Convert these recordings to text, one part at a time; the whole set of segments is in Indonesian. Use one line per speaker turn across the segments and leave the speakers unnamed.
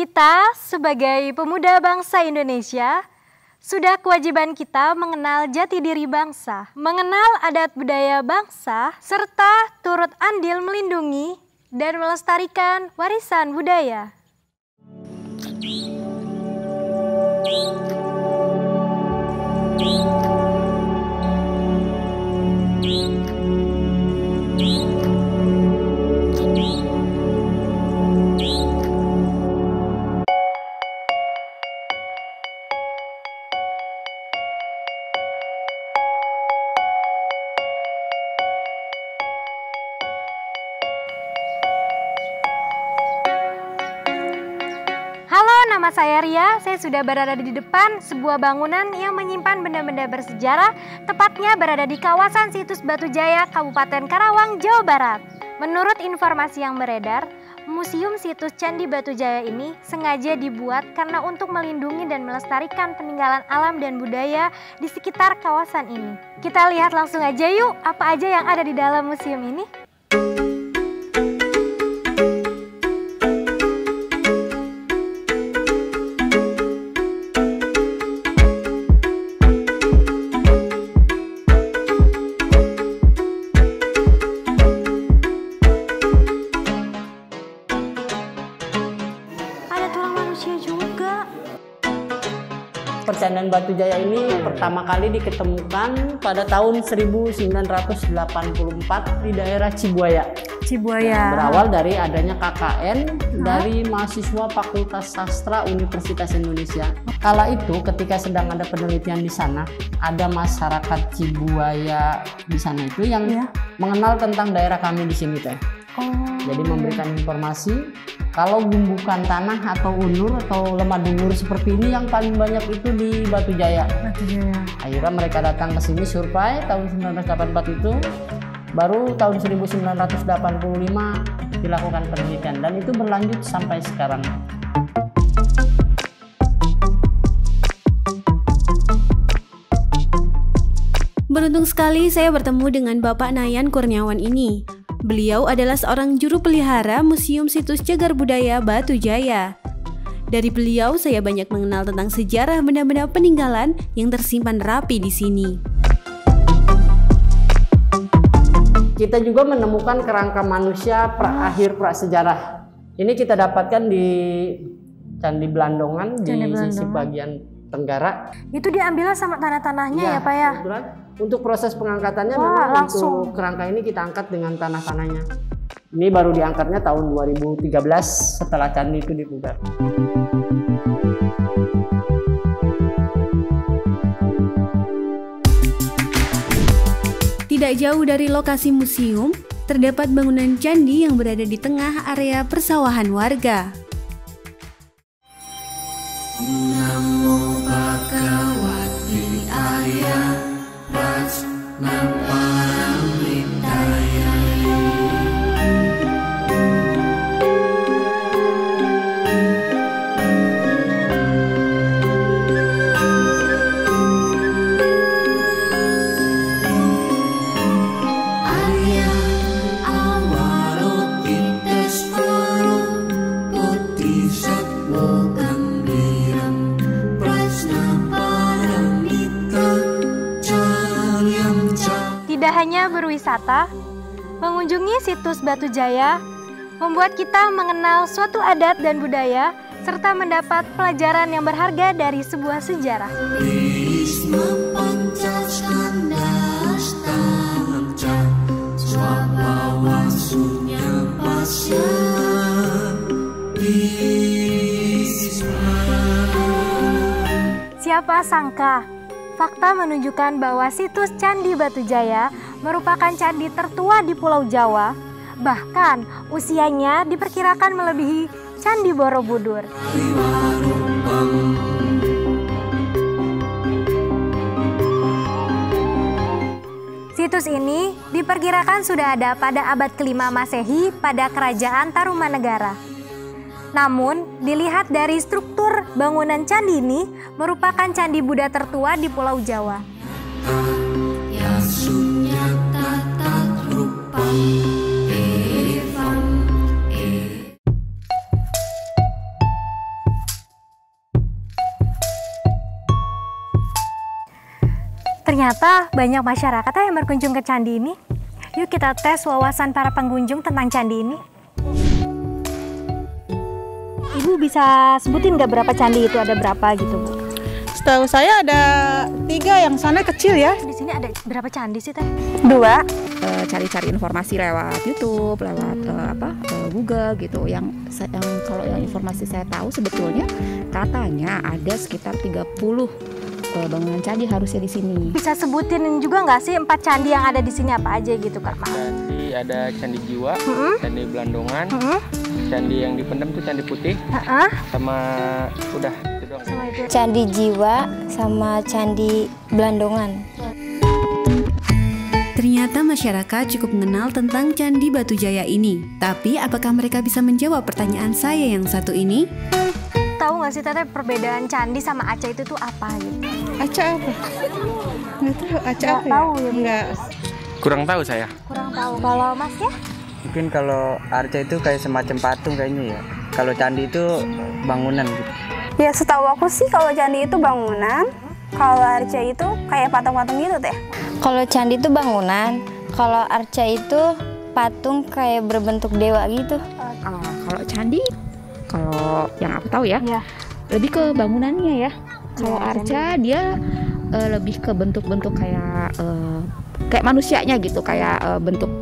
Kita sebagai pemuda bangsa Indonesia, sudah kewajiban kita mengenal jati diri bangsa, mengenal adat budaya bangsa, serta turut andil melindungi dan melestarikan warisan budaya. Nama saya Ria, saya sudah berada di depan sebuah bangunan yang menyimpan benda-benda bersejarah, tepatnya berada di kawasan Situs Batu Jaya, Kabupaten Karawang, Jawa Barat. Menurut informasi yang beredar, Museum Situs Candi Batu Jaya ini sengaja dibuat karena untuk melindungi dan melestarikan peninggalan alam dan budaya di sekitar kawasan ini. Kita lihat langsung aja yuk, apa aja yang ada di dalam museum ini.
Percandian Batu Jaya ini pertama kali diketemukan pada tahun 1984 di daerah Cibuaya. Berawal dari adanya KKN dari mahasiswa Fakultas Sastra Universitas Indonesia. Kala itu ketika sedang ada penelitian di sana, ada masyarakat Cibuaya di sana itu yang mengenal tentang daerah kami di sini teh. Jadi memberikan informasi kalau gumbukan tanah atau unur atau lemah dungur seperti ini yang paling banyak itu di Batu Jaya. Akhirnya mereka datang ke sini survei tahun 1984 itu, baru tahun 1985 dilakukan penelitian dan itu berlanjut sampai sekarang.
Beruntung sekali saya bertemu dengan Bapak Nayan Kurniawan ini. Beliau adalah seorang juru pelihara Museum Situs Cagar Budaya Batu Jaya. Dari beliau saya banyak mengenal tentang sejarah benda-benda peninggalan yang tersimpan rapi di sini.
Kita juga menemukan kerangka manusia akhir prasejarah. Ini kita dapatkan di Candi Blandongan di sisi bagian tenggara.
Itu diambil sama tanah-tanahnya ya Pak ya?
Kebetulan. Untuk proses pengangkatannya memang langsung. Untuk kerangka ini kita angkat dengan tanah-tanahnya. Ini baru diangkatnya tahun 2013 setelah candi itu dipugar.
Tidak jauh dari lokasi museum, terdapat bangunan candi yang berada di tengah area persawahan warga. Namo Bhagavate Arya
Tidak hanya berwisata, mengunjungi situs Batu Jaya membuat kita mengenal suatu adat dan budaya serta mendapat pelajaran yang berharga dari sebuah sejarah. Siapa sangka, fakta menunjukkan bahwa situs Candi Batu Jaya merupakan candi tertua di Pulau Jawa. Bahkan usianya diperkirakan melebihi Candi Borobudur. Situs ini diperkirakan sudah ada pada abad ke-5 Masehi pada Kerajaan Tarumanegara. Namun, dilihat dari struktur bangunan candi ini merupakan candi Buddha tertua di Pulau Jawa. Ternyata banyak masyarakat yang berkunjung ke candi ini. Yuk kita tes wawasan para pengunjung tentang candi ini. Ibu bisa sebutin nggak berapa candi itu, ada berapa gitu, Bu?
Setahu saya ada 3, yang sana kecil ya.
Di sini ada berapa candi sih, Teh?
2.
Cari-cari informasi lewat YouTube, lewat Google gitu. Yang kalau yang informasi saya tahu sebetulnya katanya ada sekitar 30 bangunan candi harusnya di sini.
Bisa sebutin juga nggak sih 4 candi yang ada di sini apa aja gitu, Kak?
Candi ada Candi Jiwa, Candi Belandongan, candi yang dipendam tuh Candi Putih, sama udah itu doang.
Candi Jiwa sama Candi Belandongan.
Ternyata masyarakat cukup mengenal tentang Candi Batujaya ini. Tapi apakah mereka bisa menjawab pertanyaan saya yang satu ini?
Tahu nggak sih, Teteh, perbedaan candi sama aca itu tuh apa gitu?
Aca apa? Nggak tahu. Aca
Nggak
apa ya?
tahu ya, Bu?
Nggak, kurang tahu saya.
Kurang tahu. Kalau Mas ya?
Mungkin kalau arca itu kayak semacam patung kayaknya ya. Kalau candi itu bangunan gitu.
Ya setahu aku sih kalau candi itu bangunan, kalau arca itu kayak patung-patung gitu Teh.
Kalau candi itu bangunan, kalau arca itu patung kayak berbentuk dewa gitu.
Kalau candi, kalau yang aku tahu ya, lebih ke bangunannya ya. Kalau arca dia lebih ke bentuk-bentuk kayak manusianya gitu, kayak bentuk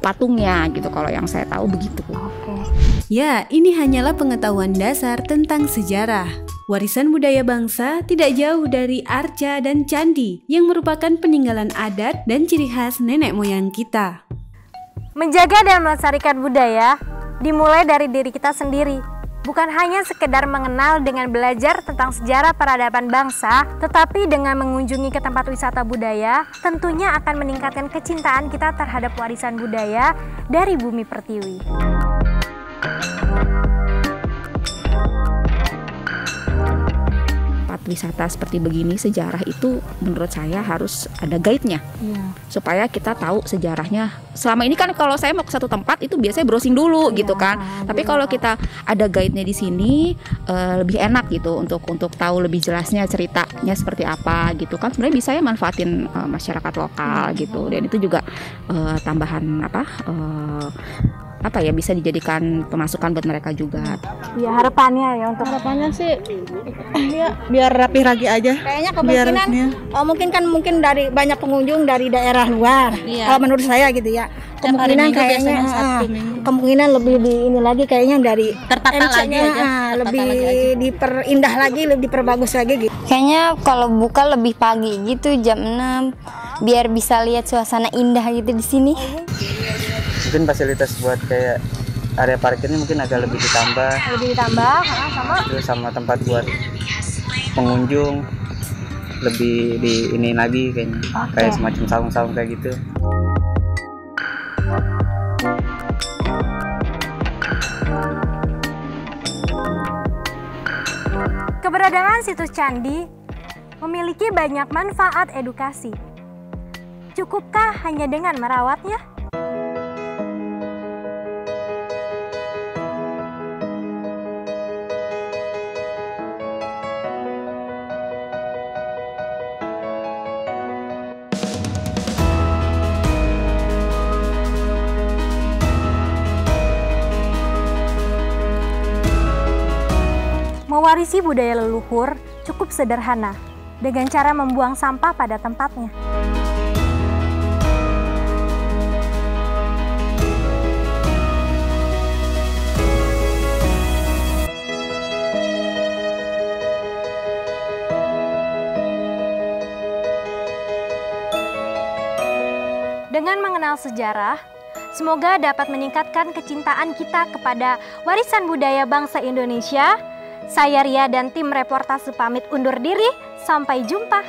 patungnya gitu. Kalau yang saya tahu begitu.
Ya, ini hanyalah pengetahuan dasar tentang sejarah. Warisan budaya bangsa tidak jauh dari arca dan candi yang merupakan peninggalan adat dan ciri khas nenek moyang kita.
Menjaga dan melestarikan budaya dimulai dari diri kita sendiri. Bukan hanya sekedar mengenal dengan belajar tentang sejarah peradaban bangsa, tetapi dengan mengunjungi ke tempat wisata budaya, tentunya akan meningkatkan kecintaan kita terhadap warisan budaya dari bumi pertiwi.
Tempat wisata seperti begini, sejarah itu menurut saya harus ada guide-nya, supaya kita tahu sejarahnya. Selama ini kan kalau saya mau ke satu tempat itu biasanya browsing dulu gitu kan. Tapi kalau kita ada guide-nya di sini lebih enak gitu untuk tahu lebih jelasnya ceritanya seperti apa gitu kan. Sebenarnya bisa ya manfaatin masyarakat lokal gitu, dan itu juga tambahan apa ya, bisa dijadikan pemasukan buat mereka juga.
Ya harapannya ya, untuk
Harapannya sih ya biar rapi lagi aja.
Kayaknya kemungkinan mungkin dari banyak pengunjung dari daerah luar. Kalau menurut saya gitu ya. Kemungkinan kayaknya kemungkinan lebih di ini lagi kayaknya dari
Tertata lagi aja.
Lebih diperindah lagi, lebih diperbagus lagi gitu.
Kayaknya kalau buka lebih pagi gitu jam 6 biar bisa lihat suasana indah gitu di sini.
Mungkin fasilitas buat kayak area parkirnya mungkin agak lebih ditambah. Terus sama tempat buat pengunjung lebih di ini lagi kayaknya. Kayak semacam saung-saung kayak gitu.
keberadaan situs candi memiliki banyak manfaat edukasi. Cukupkah hanya dengan merawatnya? Mewarisi budaya leluhur cukup sederhana, dengan cara membuang sampah pada tempatnya. Dengan mengenal sejarah, semoga dapat meningkatkan kecintaan kita kepada warisan budaya bangsa Indonesia. Saya Ria dan tim reportase pamit undur diri. Sampai jumpa.